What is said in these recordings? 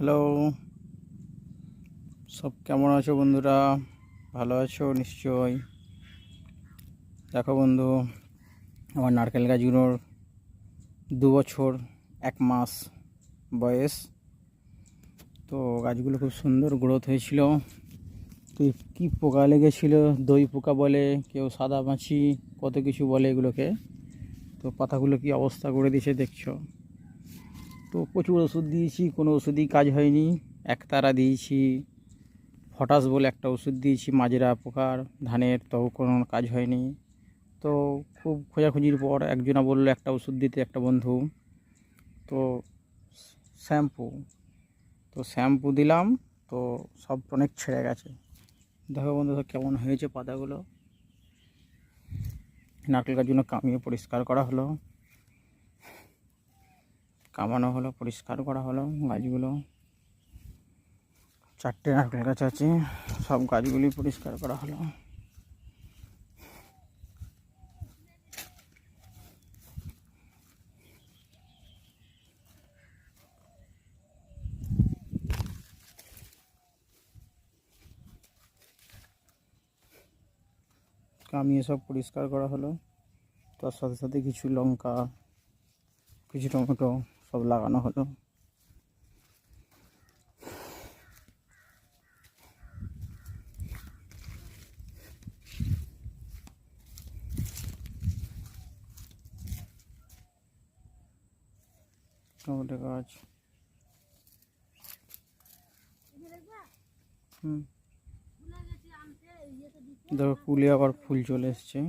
Hello, সব কেমন আছো বন্ধুরা? ভালো আছো নিশ্চয়ই। দেখো বন্ধু, আমার নারকেল গাছগুলোর 2 বছর 1 মাস বয়স। তো গাছগুলো খুব সুন্দর গ্রোথ হয়েছিল। তো কী পোকা লেগেছিল, দই পোকা বলে, কেউ সাদা মাছি, কত কিছু বলে এগুলোকে। তো পাতাগুলো কি অবস্থা করে দিয়েছে দেখছো। তো প্রচুর ওষুধ দিয়েছি, কোনো ওষুধই কাজ হয়নি। একতারা দিয়েছি, পটাশ বলে একটা ওষুধ দিয়েছি মাজরা পোকার ধানের, তো কোনো কাজ হয়নি। তো খুব খোঁজাখুঁজির পর একজনা বললো একটা ওষুধ দিতে, একটা বন্ধু। তো শ্যাম্পু শ্যাম্পু দিলাম, তো সব অনেক ছেড়ে গেছে। দেখো বন্ধু তো কেমন হয়েছে পাতাগুলো। নারকেল গাছগুলো কামিয়ে পরিষ্কার করা হলো, কামানো হলো, পরিষ্কার করা হলো গাছগুলো। 4টে নারকেল গাছ আছে, সব গাছগুলি পরিষ্কার করা হলো। কামিয়ে সব পরিষ্কার করা হলো। তার সাথে সাথে কিছু লঙ্কা, কিছু টমেটো সব লাগানো হলো। টমেটো গাছ, দেখো কুলে আবার ফুল চলে এসছে,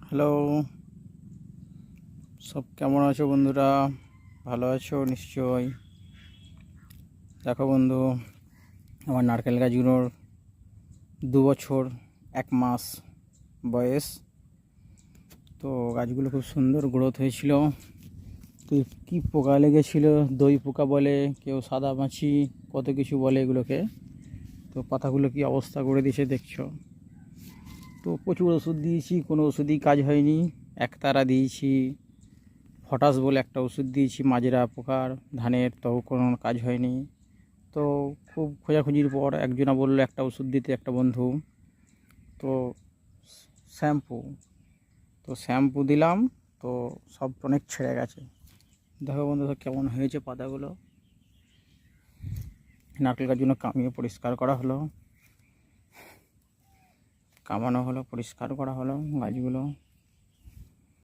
হ্যালো, সব কেমন আছো বন্ধুরা? ভালো আছো নিশ্চয়ই। দেখো বন্ধু, আমার নারকেল গাছগুলোর 2 বছর 1 মাস বয়স। তো গাছগুলো খুব সুন্দর গ্রোথ হয়েছিল। তো কী পোকা লেগেছিল, দই পোকা বলে, কেউ সাদা মাছি, কত কিছু বলে এগুলোকে। তো পাতাগুলো কি অবস্থা করে দিয়েছে দেখছো। তো প্রচুর ওষুধ দিয়েছি, কোনো ওষুধই কাজ হয়নি। একতারা দিয়েছি, পটাশ বলে একটা ওষুধ দিয়েছি মাজরা পোকার ধানের, তো কোনো কাজ হয়নি। তো খুব খোঁজাখুঁজির পর একজনা বললো একটা ওষুধ দিতে, একটা বন্ধু। তো শ্যাম্পু দিলাম, তো সব অনেক ছেড়ে গেছে। দেখো বন্ধু তো কেমন হয়েছে পাতাগুলো। নারকেল গাছগুলো কামিয়ে পরিষ্কার করা হলো, কামানো হলো, পরিষ্কার করা হলো গাছগুলো।